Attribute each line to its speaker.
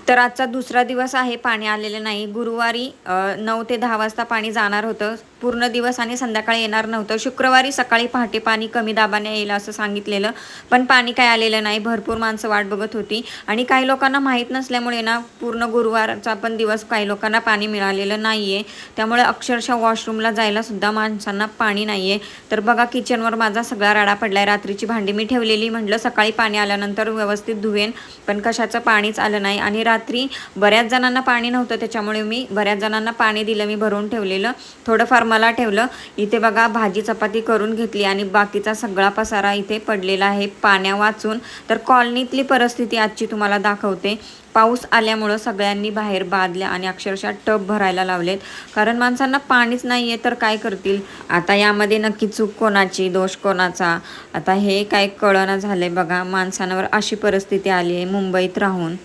Speaker 1: तर आजचा दुसरा दिवस आहे, पाणी आलेलं नाही. गुरुवारी 9 ते 10 वाजता पाणी जाणार होतं पूर्ण दिवस आणि संध्याकाळी येणार नव्हतं. शुक्रवारी सकाळी पहाटे पाणी कमी दाबाने येईल असं सांगितलेलं, पण पाणी काय आलेलं नाही. भरपूर माणसं वाट बघत होती आणि काही लोकांना माहीत नसल्यामुळे ना पूर्ण गुरुवारचा पण दिवस काही लोकांना पाणी मिळालेलं नाही आहे. त्यामुळे अक्षरशः वॉशरूमला जायला सुद्धा माणसांना पाणी नाही आहे. तर बघा किचनवर माझा सगळा राडा पडला आहे. रात्रीची भांडी मी ठेवलेली, म्हटलं सकाळी पाणी आल्यानंतर व्यवस्थित धुवेन, पण कशाचं पाणीच आलं नाही. आणि रात्री बऱ्याच जणांना पाणी नव्हतं, त्याच्यामुळे मी बऱ्याच जणांना पाणी दिलं. मी भरून ठेवलेलं, थोडंफार मला ठेवलं. इथे बघा भाजी चपाती करून घेतली आणि बाकीचा सगळा पसारा इथे पडलेला आहे पाण्या वाचून. तर कॉलनीतली परिस्थिती आजची तुम्हाला दाखवते. पाऊस आल्यामुळं सगळ्यांनी बाहेर बादल्या आणि अक्षरशः टब भरायला लावलेत, कारण माणसांना पाणीच नाही आहे तर काय करतील. आता यामध्ये नक्की चूक कोणाची, दोष कोणाचा, आता हे काय कळना झालंय बघा. माणसांवर अशी परिस्थिती आली आहे मुंबईत राहून.